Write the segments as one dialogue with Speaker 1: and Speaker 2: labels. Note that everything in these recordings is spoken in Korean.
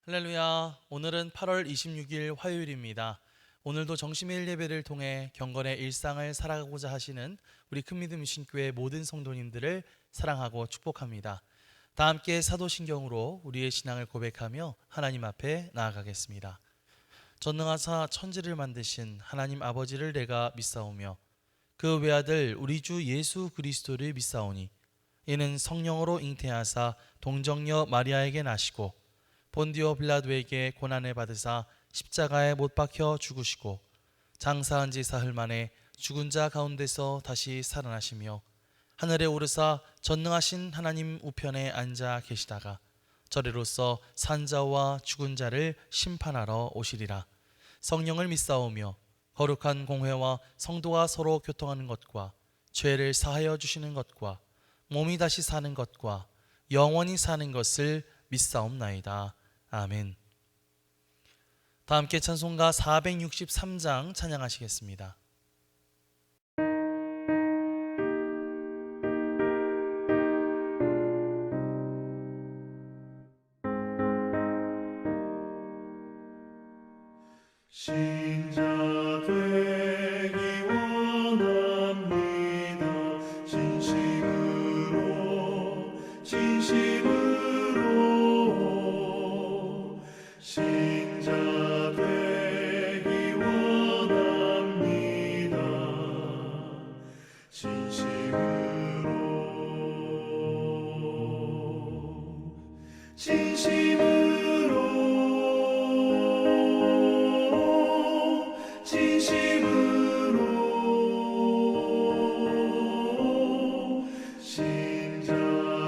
Speaker 1: 할렐루야. 오늘은 8월 26일 화요일입니다. 오늘도 정심의 예배를 통해 경건의 일상을 살아가고자 하시는 우리 큰믿음신교회 모든 성도님들을 사랑하고 축복합니다. 다 함께 사도신경으로 우리의 신앙을 고백하며 하나님 앞에 나아가겠습니다. 전능하사 천지를 만드신 하나님 아버지를 내가 믿사오며 그 외아들 우리 주 예수 그리스도를 믿사오니 이는 성령으로 잉태하사 동정녀 마리아에게 나시고 본디오 빌라도에게 고난을 받으사 십자가에 못 박혀 죽으시고 장사한 지 사흘 만에 죽은 자 가운데서 다시 살아나시며 하늘에 오르사 전능하신 하나님 우편에 앉아 계시다가 저리로서 산자와 죽은 자를 심판하러 오시리라. 성령을 믿사오며 거룩한 공회와 성도가 서로 교통하는 것과 죄를 사하여 주시는 것과 몸이 다시 사는 것과 영원히 사는 것을 믿사옵나이다. 아멘. 다 함께 찬송가 463장 찬양하시겠습니다.
Speaker 2: 신자 되기 원합니다. 진심으로 신자 되기 원합니다. 진심으로 신자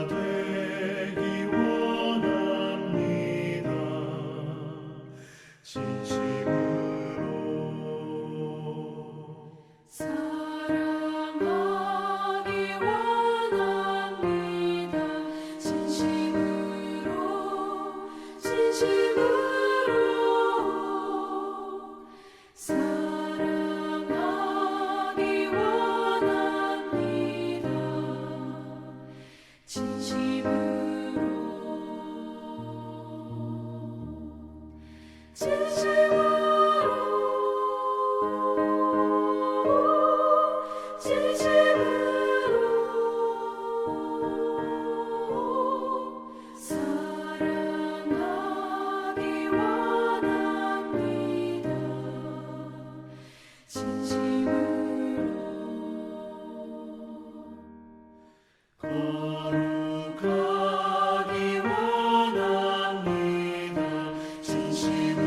Speaker 2: 되기 원합니다. 진심으로
Speaker 3: 사랑하기 원합니다. 진심으로 사랑하기 원합니다.
Speaker 2: 거룩하기 원합니다. 진심으로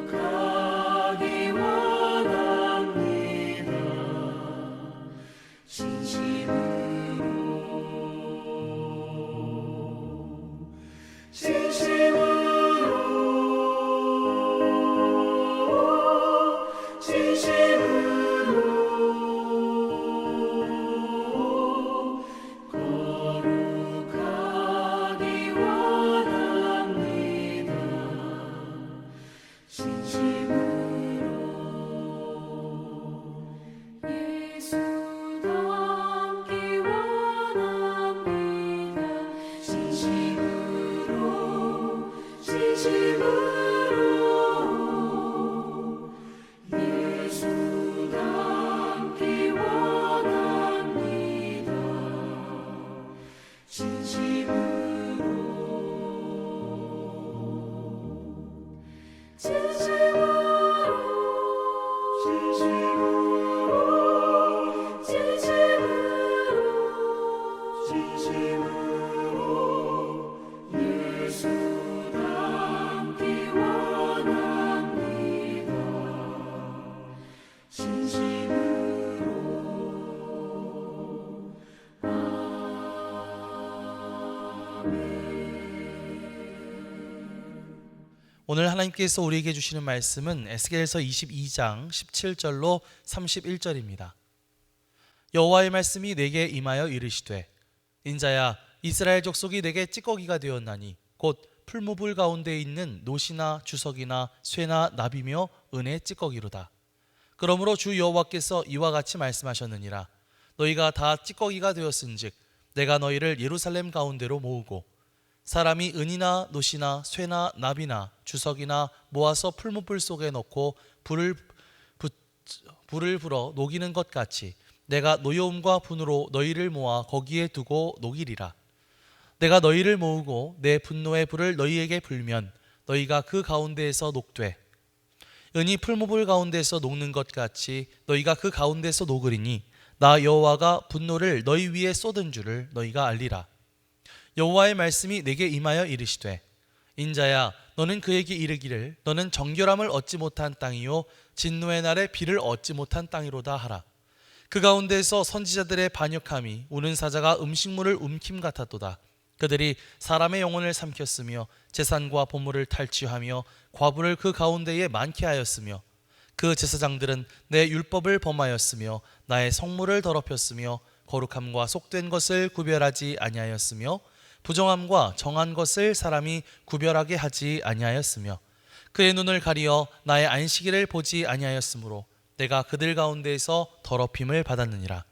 Speaker 2: 거룩하기 원합니다. 진심으로 거룩하기 원합니다.
Speaker 3: 예수 닮기 원합니다. 진심으로 예수 닮기 원합니다.
Speaker 2: 진심으로 예수 닮기 원합니다.
Speaker 1: 오늘 하나님께서 우리에게 주시는 말씀은 에스겔서 22장 17절로 31절입니다. 여호와의 말씀이 내게 임하여 이르시되 인자야 이스라엘 족속이 내게 찌꺼기가 되었나니 곧 풀무불 가운데 있는 노시나 주석이나 쇠나 나비며 은의 찌꺼기로다. 그러므로 주 여호와께서 이와 같이 말씀하셨느니라. 너희가 다 찌꺼기가 되었은즉 내가 너희를 예루살렘 가운데로 모으고 사람이 은이나 노시나 쇠나 나비나 주석이나 모아서 풀무불 속에 넣고 불을 불어 녹이는 것 같이 내가 노여움과 분으로 너희를 모아 거기에 두고 녹이리라. 내가 너희를 모으고 내 분노의 불을 너희에게 불면 너희가 그 가운데에서 녹되 은이 풀무불 가운데에서 녹는 것 같이 너희가 그 가운데에서 녹으리니 나 여호와가 분노를 너희 위에 쏟은 줄을 너희가 알리라. 여호와의 말씀이 내게 임하여 이르시되 인자야 너는 그에게 이르기를 너는 정결함을 얻지 못한 땅이요 진노의 날에 비를 얻지 못한 땅이로다 하라. 그 가운데에서 선지자들의 반역함이 우는 사자가 음식물을 움킴 같았도다. 그들이 사람의 영혼을 삼켰으며 재산과 보물을 탈취하며 과부를 그 가운데에 많게 하였으며 그 제사장들은 내 율법을 범하였으며 나의 성물을 더럽혔으며 거룩함과 속된 것을 구별하지 아니하였으며 부정함과 정한 것을 사람이 구별하게 하지 아니하였으며 그의 눈을 가리어 나의 안식일을 보지 아니하였으므로 내가 그들 가운데에서 더럽힘을 받았느니라.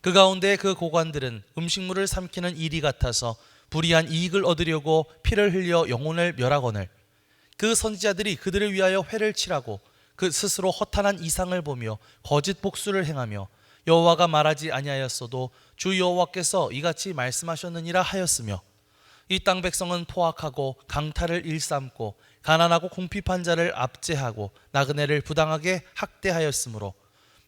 Speaker 1: 그 가운데 그 고관들은 음식물을 삼키는 이리 같아서 불의한 이익을 얻으려고 피를 흘려 영혼을 멸하거늘 그 선지자들이 그들을 위하여 회를 치라고 그 스스로 허탄한 이상을 보며 거짓 복수를 행하며 여호와가 말하지 아니하였어도 주 여호와께서 이같이 말씀하셨느니라 하였으며 이 땅 백성은 포악하고 강탈을 일삼고 가난하고 궁핍한 자를 압제하고 나그네를 부당하게 학대하였으므로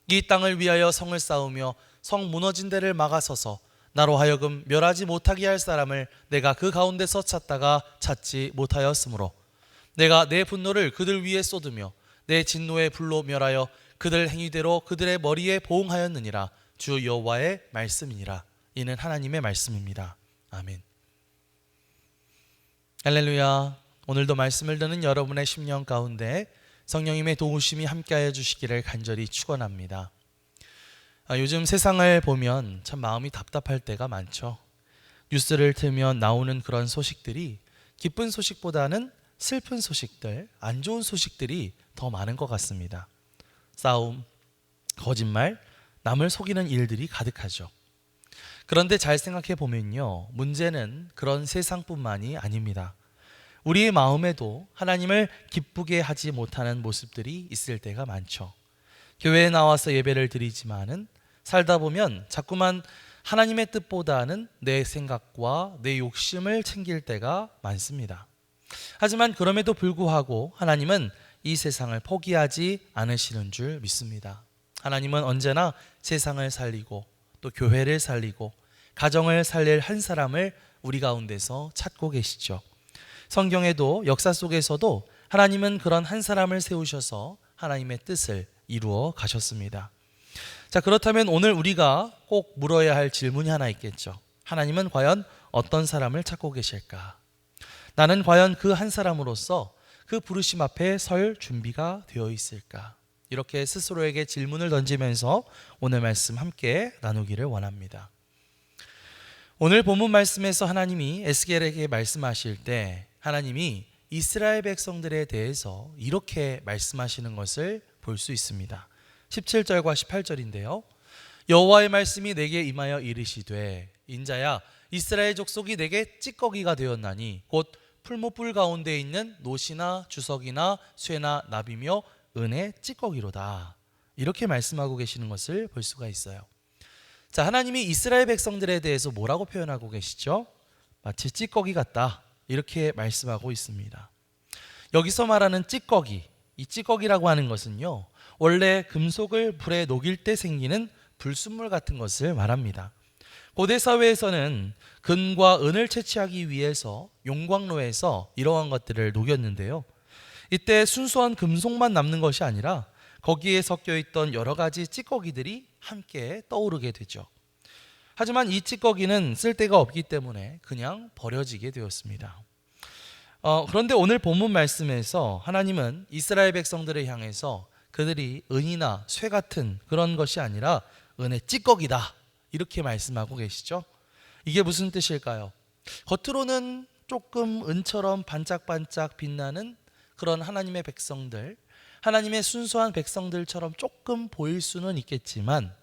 Speaker 1: 이 땅을 위하여 성을 쌓으며 성 무너진 데를 막아서서 나로 하여금 멸하지 못하게 할 사람을 내가 그 가운데서 찾다가 찾지 못하였으므로 내가 내 분노를 그들 위에 쏟으며 내 진노의 불로 멸하여 그들 행위대로 그들의 머리에 보응하였느니라. 주 여호와의 말씀이니라. 이는 하나님의 말씀입니다. 아멘. 할렐루야. 오늘도 말씀을 듣는 여러분의 심령 가운데 성령님의 도우심이 함께하여 주시기를 간절히 축원합니다. 요즘 세상을 보면 참 마음이 답답할 때가 많죠. 뉴스를 틀면 나오는 그런 소식들이 기쁜 소식보다는 슬픈 소식들, 안 좋은 소식들이 더 많은 것 같습니다. 싸움, 거짓말, 남을 속이는 일들이 가득하죠. 그런데 잘 생각해 보면요, 문제는 그런 세상뿐만이 아닙니다. 우리의 마음에도 하나님을 기쁘게 하지 못하는 모습들이 있을 때가 많죠. 교회에 나와서 예배를 드리지만은 살다 보면 자꾸만 하나님의 뜻보다는 내 생각과 내 욕심을 챙길 때가 많습니다. 하지만 그럼에도 불구하고 하나님은 이 세상을 포기하지 않으시는 줄 믿습니다. 하나님은 언제나 세상을 살리고 또 교회를 살리고 가정을 살릴 한 사람을 우리 가운데서 찾고 계시죠. 성경에도 역사 속에서도 하나님은 그런 한 사람을 세우셔서 하나님의 뜻을 이루어 가셨습니다. 자, 그렇다면 오늘 우리가 꼭 물어야 할 질문이 하나 있겠죠. 하나님은 과연 어떤 사람을 찾고 계실까? 나는 과연 그 한 사람으로서 그 부르심 앞에 설 준비가 되어 있을까? 이렇게 스스로에게 질문을 던지면서 오늘 말씀 함께 나누기를 원합니다. 오늘 본문 말씀에서 하나님이 에스겔에게 말씀하실 때 하나님이 이스라엘 백성들에 대해서 이렇게 말씀하시는 것을 볼 수 있습니다. 17절과 18절인데요. 여호와의 말씀이 내게 임하여 이르시되 인자야 이스라엘 족속이 내게 찌꺼기가 되었나니 곧 풀무불 가운데 있는 노시나 주석이나 쇠나 나비며 은의 찌꺼기로다. 이렇게 말씀하고 계시는 것을 볼 수가 있어요. 자, 하나님이 이스라엘 백성들에 대해서 뭐라고 표현하고 계시죠? 마치 찌꺼기 같다. 이렇게 말씀하고 있습니다. 여기서 말하는 찌꺼기, 이 찌꺼기라고 하는 것은요, 원래 금속을 불에 녹일 때 생기는 불순물 같은 것을 말합니다. 고대 사회에서는 금과 은을 채취하기 위해서 용광로에서 이러한 것들을 녹였는데요. 이때 순수한 금속만 남는 것이 아니라 거기에 섞여 있던 여러 가지 찌꺼기들이 함께 떠오르게 되죠. 하지만 이 찌꺼기는 쓸데가 없기 때문에 그냥 버려지게 되었습니다. 그런데 오늘 본문 말씀에서 하나님은 이스라엘 백성들을 향해서 그들이 은이나 쇠 같은 그런 것이 아니라 은의 찌꺼기다. 이렇게 말씀하고 계시죠. 이게 무슨 뜻일까요? 겉으로는 조금 은처럼 반짝반짝 빛나는 그런 하나님의 백성들, 하나님의 순수한 백성들처럼 조금 보일 수는 있겠지만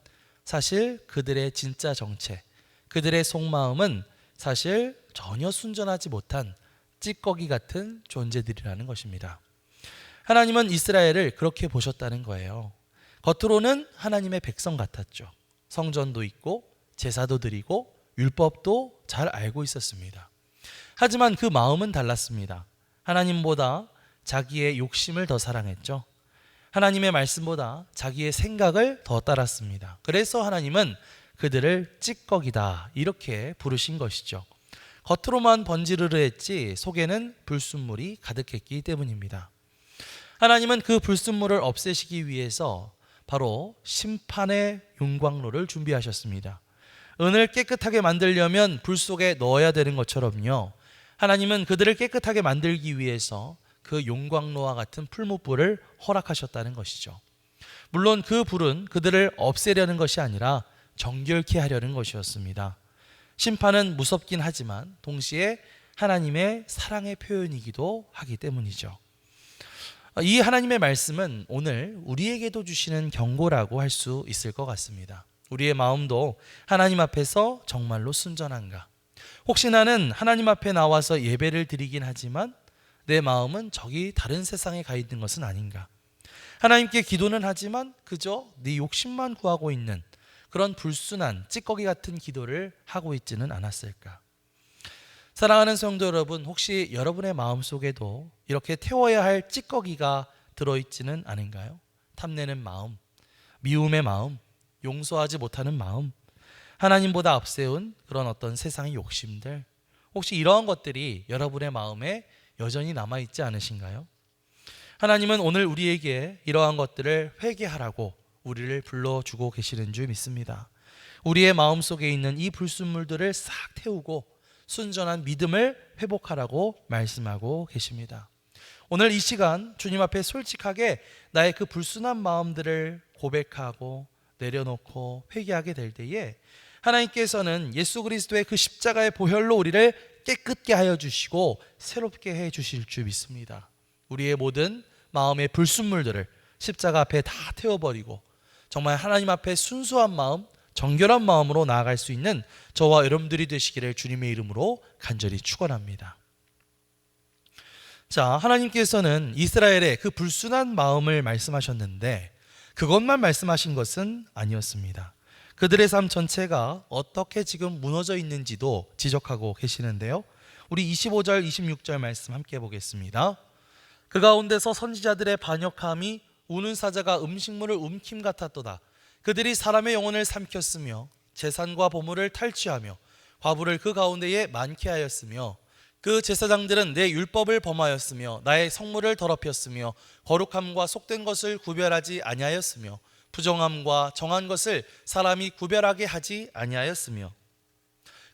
Speaker 1: 사실 그들의 진짜 정체, 그들의 속마음은 사실 전혀 순전하지 못한 찌꺼기 같은 존재들이라는 것입니다. 하나님은 이스라엘을 그렇게 보셨다는 거예요. 겉으로는 하나님의 백성 같았죠. 성전도 있고 제사도 드리고 율법도 잘 알고 있었습니다. 하지만 그 마음은 달랐습니다. 하나님보다 자기의 욕심을 더 사랑했죠. 하나님의 말씀보다 자기의 생각을 더 따랐습니다. 그래서 하나님은 그들을 찌꺼기다 이렇게 부르신 것이죠. 겉으로만 번지르르했지 속에는 불순물이 가득했기 때문입니다. 하나님은 그 불순물을 없애시기 위해서 바로 심판의 용광로를 준비하셨습니다. 은을 깨끗하게 만들려면 불 속에 넣어야 되는 것처럼요, 하나님은 그들을 깨끗하게 만들기 위해서 그 용광로와 같은 풀무불을 허락하셨다는 것이죠. 물론 그 불은 그들을 없애려는 것이 아니라 정결케 하려는 것이었습니다. 심판은 무섭긴 하지만 동시에 하나님의 사랑의 표현이기도 하기 때문이죠. 이 하나님의 말씀은 오늘 우리에게도 주시는 경고라고 할 수 있을 것 같습니다. 우리의 마음도 하나님 앞에서 정말로 순전한가? 혹시 나는 하나님 앞에 나와서 예배를 드리긴 하지만 내 마음은 저기 다른 세상에 가 있는 것은 아닌가? 하나님께 기도는 하지만 그저 네 욕심만 구하고 있는 그런 불순한 찌꺼기 같은 기도를 하고 있지는 않았을까? 사랑하는 성도 여러분, 혹시 여러분의 마음속에도 이렇게 태워야 할 찌꺼기가 들어있지는 않은가요? 탐내는 마음, 미움의 마음, 용서하지 못하는 마음, 하나님보다 앞세운 그런 어떤 세상의 욕심들, 혹시 이러한 것들이 여러분의 마음에 여전히 남아있지 않으신가요? 하나님은 오늘 우리에게 이러한 것들을 회개하라고 우리를 불러주고 계시는 줄 믿습니다. 우리의 마음속에 있는 이 불순물들을 싹 태우고 순전한 믿음을 회복하라고 말씀하고 계십니다. 오늘 이 시간 주님 앞에 솔직하게 나의 그 불순한 마음들을 고백하고 내려놓고 회개하게 될 때에 하나님께서는 예수 그리스도의 그 십자가의 보혈로 우리를 깨끗게 하여 주시고 새롭게 해 주실 줄 믿습니다. 우리의 모든 마음의 불순물들을 십자가 앞에 다 태워버리고 정말 하나님 앞에 순수한 마음, 정결한 마음으로 나아갈 수 있는 저와 여러분들이 되시기를 주님의 이름으로 간절히 축원합니다. 자, 하나님께서는 이스라엘의 그 불순한 마음을 말씀하셨는데 그것만 말씀하신 것은 아니었습니다. 그들의 삶 전체가 어떻게 지금 무너져 있는지도 지적하고 계시는데요. 우리 25절, 26절 말씀 함께 보겠습니다. 그 가운데서 선지자들의 반역함이 우는 사자가 음식물을 움킴 같았도다. 그들이 사람의 영혼을 삼켰으며 재산과 보물을 탈취하며 과부를 그 가운데에 많게 하였으며 그 제사장들은 내 율법을 범하였으며 나의 성물을 더럽혔으며 거룩함과 속된 것을 구별하지 아니하였으며 부정함과 정한 것을 사람이 구별하게 하지 아니하였으며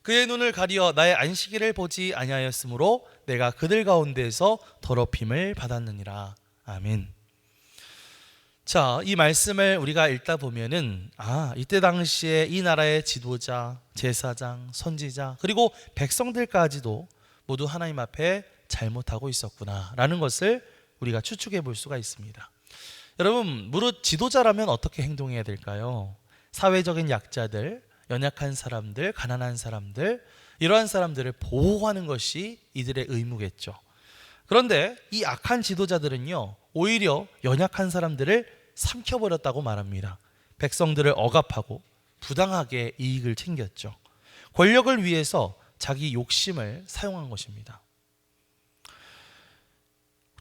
Speaker 1: 그의 눈을 가리어 나의 안식일을 보지 아니하였으므로 내가 그들 가운데에서 더럽힘을 받았느니라. 아멘. 자, 이 말씀을 우리가 읽다 보면은 이때 당시에 이 나라의 지도자, 제사장, 선지자 그리고 백성들까지도 모두 하나님 앞에 잘못하고 있었구나라는 것을 우리가 추측해 볼 수가 있습니다. 여러분, 무릇 지도자라면 어떻게 행동해야 될까요? 사회적인 약자들, 연약한 사람들, 가난한 사람들, 이러한 사람들을 보호하는 것이 이들의 의무겠죠. 그런데 이 악한 지도자들은요, 오히려 연약한 사람들을 삼켜버렸다고 말합니다. 백성들을 억압하고 부당하게 이익을 챙겼죠. 권력을 위해서 자기 욕심을 사용한 것입니다.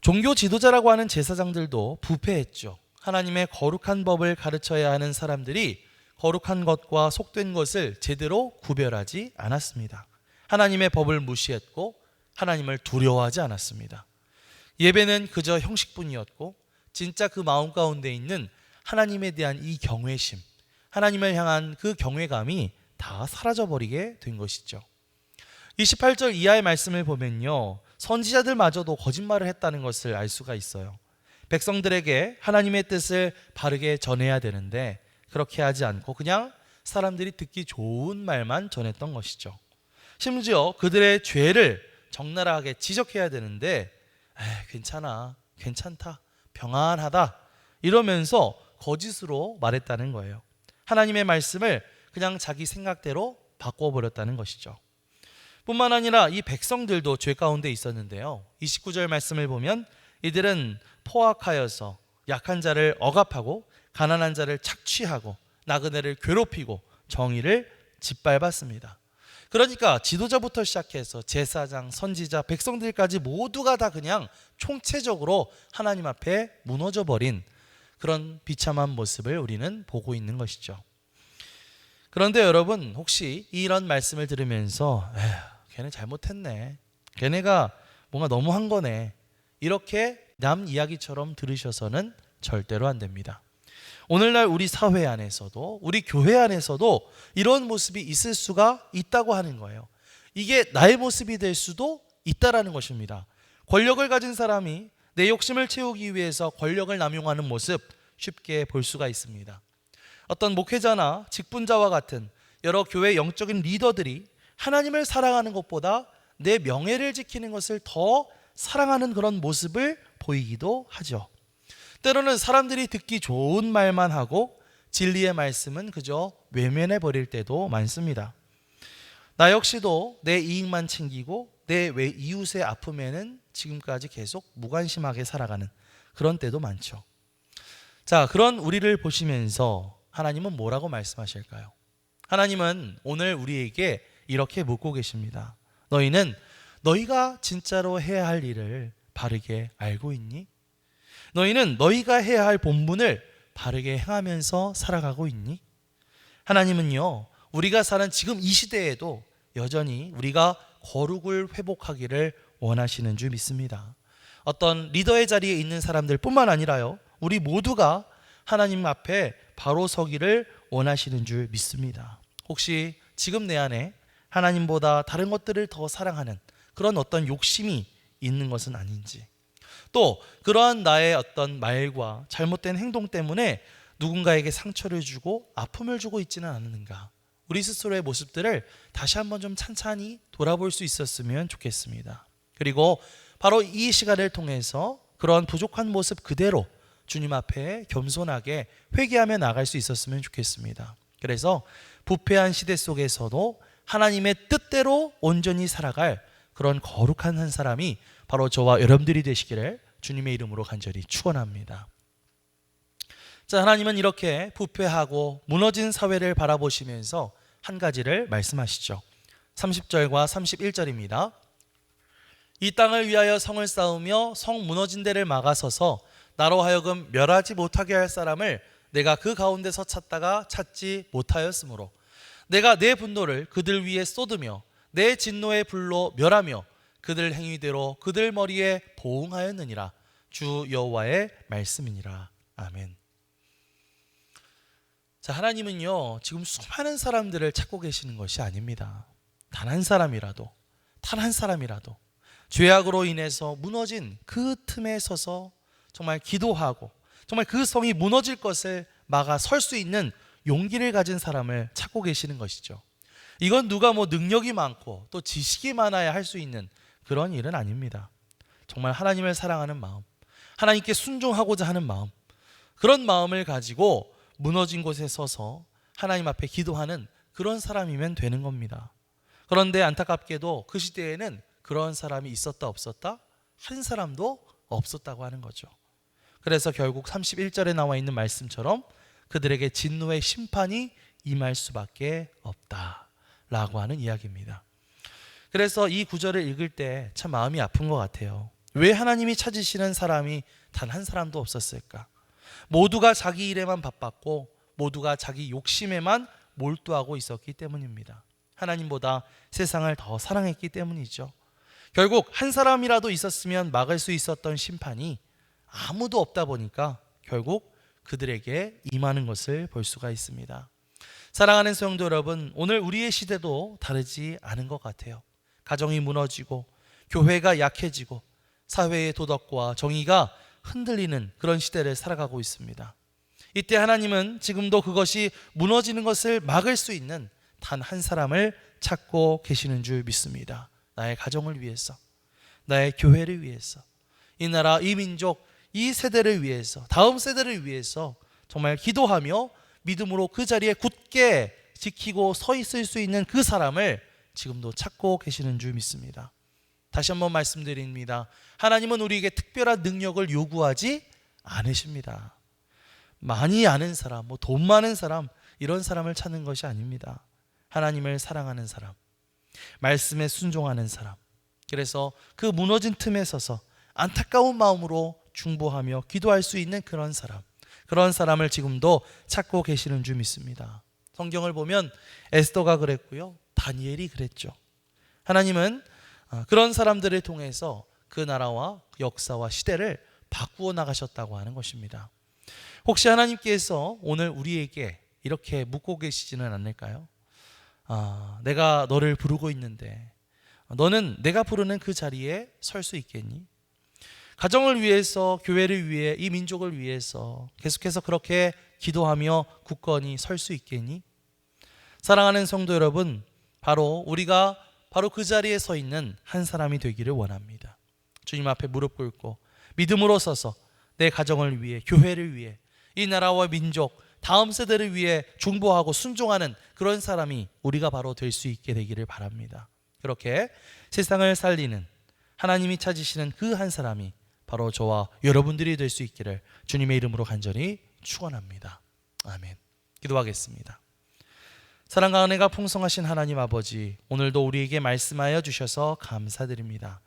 Speaker 1: 종교 지도자라고 하는 제사장들도 부패했죠. 하나님의 거룩한 법을 가르쳐야 하는 사람들이 거룩한 것과 속된 것을 제대로 구별하지 않았습니다. 하나님의 법을 무시했고 하나님을 두려워하지 않았습니다. 예배는 그저 형식뿐이었고 진짜 그 마음 가운데 있는 하나님에 대한 이 경외심, 하나님을 향한 그 경외감이 다 사라져버리게 된 것이죠. 28절 이하의 말씀을 보면요, 선지자들마저도 거짓말을 했다는 것을 알 수가 있어요. 백성들에게 하나님의 뜻을 바르게 전해야 되는데 그렇게 하지 않고 그냥 사람들이 듣기 좋은 말만 전했던 것이죠. 심지어 그들의 죄를 적나라하게 지적해야 되는데 괜찮아, 괜찮다, 평안하다 이러면서 거짓으로 말했다는 거예요. 하나님의 말씀을 그냥 자기 생각대로 바꿔버렸다는 것이죠. 뿐만 아니라 이 백성들도 죄 가운데 있었는데요. 29절 말씀을 보면 이들은 포악하여서 약한 자를 억압하고 가난한 자를 착취하고 나그네를 괴롭히고 정의를 짓밟았습니다. 그러니까 지도자부터 시작해서 제사장, 선지자, 백성들까지 모두가 다 그냥 총체적으로 하나님 앞에 무너져 버린 그런 비참한 모습을 우리는 보고 있는 것이죠. 그런데 여러분, 혹시 이런 말씀을 들으면서 걔네 잘못했네, 걔네가 뭔가 너무한 거네, 이렇게 남 이야기처럼 들으셔서는 절대로 안 됩니다. 오늘날 우리 사회 안에서도, 우리 교회 안에서도 이런 모습이 있을 수가 있다고 하는 거예요. 이게 나의 모습이 될 수도 있다라는 것입니다. 권력을 가진 사람이 내 욕심을 채우기 위해서 권력을 남용하는 모습 쉽게 볼 수가 있습니다. 어떤 목회자나 직분자와 같은 여러 교회 영적인 리더들이 하나님을 사랑하는 것보다 내 명예를 지키는 것을 더 사랑하는 그런 모습을 보이기도 하죠. 때로는 사람들이 듣기 좋은 말만 하고 진리의 말씀은 그저 외면해 버릴 때도 많습니다. 나 역시도 내 이익만 챙기고 내 이웃의 아픔에는 지금까지 계속 무관심하게 살아가는 그런 때도 많죠. 자, 그런 우리를 보시면서 하나님은 뭐라고 말씀하실까요? 하나님은 오늘 우리에게 이렇게 묻고 계십니다. 너희는 너희가 진짜로 해야 할 일을 바르게 알고 있니? 너희는 너희가 해야 할 본분을 바르게 행하면서 살아가고 있니? 하나님은요, 우리가 사는 지금 이 시대에도 여전히 우리가 거룩을 회복하기를 원하시는 줄 믿습니다. 어떤 리더의 자리에 있는 사람들 뿐만 아니라요, 우리 모두가 하나님 앞에 바로 서기를 원하시는 줄 믿습니다. 혹시 지금 내 안에 하나님보다 다른 것들을 더 사랑하는 그런 어떤 욕심이 있는 것은 아닌지, 또 그러한 나의 어떤 말과 잘못된 행동 때문에 누군가에게 상처를 주고 아픔을 주고 있지는 않은가, 우리 스스로의 모습들을 다시 한번 좀 찬찬히 돌아볼 수 있었으면 좋겠습니다. 그리고 바로 이 시간을 통해서 그런 부족한 모습 그대로 주님 앞에 겸손하게 회개하며 나갈 수 있었으면 좋겠습니다. 그래서 부패한 시대 속에서도 하나님의 뜻대로 온전히 살아갈 그런 거룩한 한 사람이 바로 저와 여러분들이 되시기를 주님의 이름으로 간절히 축원합니다. 자, 하나님은 이렇게 부패하고 무너진 사회를 바라보시면서 한 가지를 말씀하시죠. 30절과 31절입니다. 이 땅을 위하여 성을 쌓으며 성 무너진 데를 막아서서 나로 하여금 멸하지 못하게 할 사람을 내가 그 가운데서 찾다가 찾지 못하였으므로 내가 내 분노를 그들 위에 쏟으며 내 진노의 불로 멸하며 그들 행위대로 그들 머리에 보응하였느니라. 주 여호와의 말씀이니라. 아멘. 자, 하나님은요, 지금 수많은 사람들을 찾고 계시는 것이 아닙니다. 단 한 사람이라도, 단 한 사람이라도 죄악으로 인해서 무너진 그 틈에 서서 정말 기도하고 정말 그 성이 무너질 것을 막아 설 수 있는 용기를 가진 사람을 찾고 계시는 것이죠. 이건 누가 능력이 많고 또 지식이 많아야 할 수 있는 그런 일은 아닙니다. 정말 하나님을 사랑하는 마음, 하나님께 순종하고자 하는 마음, 그런 마음을 가지고 무너진 곳에 서서 하나님 앞에 기도하는 그런 사람이면 되는 겁니다. 그런데 안타깝게도 그 시대에는 그런 사람이 있었다 없었다? 한 사람도 없었다고 하는 거죠. 그래서 결국 31절에 나와 있는 말씀처럼 그들에게 진노의 심판이 임할 수밖에 없다라고 하는 이야기입니다. 그래서 이 구절을 읽을 때 참 마음이 아픈 것 같아요. 왜 하나님이 찾으시는 사람이 단 한 사람도 없었을까? 모두가 자기 일에만 바빴고 모두가 자기 욕심에만 몰두하고 있었기 때문입니다. 하나님보다 세상을 더 사랑했기 때문이죠. 결국 한 사람이라도 있었으면 막을 수 있었던 심판이 아무도 없다 보니까 결국 그들에게 임하는 것을 볼 수가 있습니다. 사랑하는 성도 여러분, 오늘 우리의 시대도 다르지 않은 것 같아요. 가정이 무너지고 교회가 약해지고 사회의 도덕과 정의가 흔들리는 그런 시대를 살아가고 있습니다. 이때 하나님은 지금도 그것이 무너지는 것을 막을 수 있는 단 한 사람을 찾고 계시는 줄 믿습니다. 나의 가정을 위해서, 나의 교회를 위해서, 이 나라, 이 민족, 이 세대를 위해서, 다음 세대를 위해서 정말 기도하며 믿음으로 그 자리에 굳게 지키고 서 있을 수 있는 그 사람을 지금도 찾고 계시는 줄 믿습니다. 다시 한번 말씀드립니다. 하나님은 우리에게 특별한 능력을 요구하지 않으십니다. 많이 아는 사람, 돈 많은 사람, 이런 사람을 찾는 것이 아닙니다. 하나님을 사랑하는 사람, 말씀에 순종하는 사람, 그래서 그 무너진 틈에 서서 안타까운 마음으로 중보하며 기도할 수 있는 그런 사람, 그런 사람을 지금도 찾고 계시는 줄 믿습니다. 성경을 보면 에스더가 그랬고요, 다니엘이 그랬죠. 하나님은 그런 사람들을 통해서 그 나라와 역사와 시대를 바꾸어 나가셨다고 하는 것입니다. 혹시 하나님께서 오늘 우리에게 이렇게 묻고 계시지는 않을까요? 내가 너를 부르고 있는데 너는 내가 부르는 그 자리에 설 수 있겠니? 가정을 위해서, 교회를 위해, 이 민족을 위해서 계속해서 그렇게 기도하며 굳건히 설 수 있겠니? 사랑하는 성도 여러분, 우리가 바로 그 자리에 서 있는 한 사람이 되기를 원합니다. 주님 앞에 무릎 꿇고 믿음으로 서서 내 가정을 위해, 교회를 위해, 이 나라와 민족, 다음 세대를 위해 중보하고 순종하는 그런 사람이 우리가 바로 될 수 있게 되기를 바랍니다. 그렇게 세상을 살리는, 하나님이 찾으시는 그 한 사람이 바로 저와 여러분들이 될 수 있기를 주님의 이름으로 간절히 축원합니다. 아멘. 기도하겠습니다. 사랑과 은혜가 풍성하신 하나님 아버지, 오늘도 우리에게 말씀하여 주셔서 감사드립니다.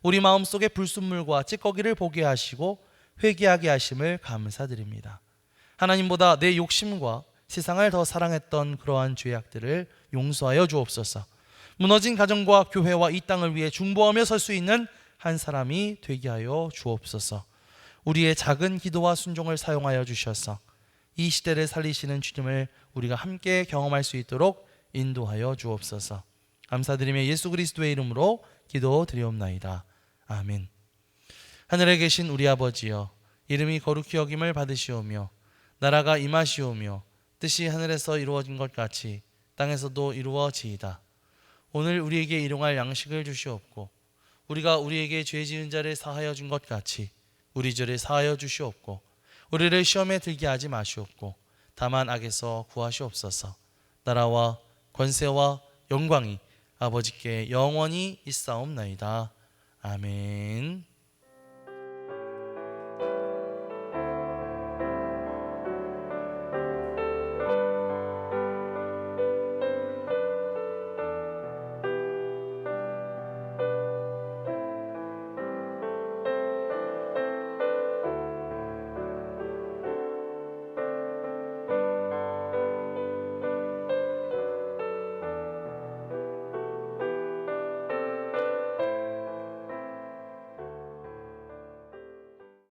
Speaker 1: 우리 마음속에 불순물과 찌꺼기를 보게 하시고 회개하게 하심을 감사드립니다. 하나님보다 내 욕심과 세상을 더 사랑했던 그러한 죄악들을 용서하여 주옵소서. 무너진 가정과 교회와 이 땅을 위해 중보하며 설 수 있는 한 사람이 되게 하여 주옵소서. 우리의 작은 기도와 순종을 사용하여 주셔서 이 시대를 살리시는 주님을 우리가 함께 경험할 수 있도록 인도하여 주옵소서. 감사드리며 예수 그리스도의 이름으로 기도드리옵나이다. 아멘. 하늘에 계신 우리 아버지여, 이름이 거룩히 여김을 받으시오며 나라가 임하시오며 뜻이 하늘에서 이루어진 것 같이 땅에서도 이루어지이다. 오늘 우리에게 일용할 양식을 주시옵고 우리가 우리에게 죄 지은 자를 사하여 준 것 같이 우리 죄를 사하여 주시옵고 우리를 시험에 들게 하지 마시옵고 다만 악에서 구하시옵소서. 나라와 권세와 영광이 아버지께 영원히 있사옵나이다. 아멘.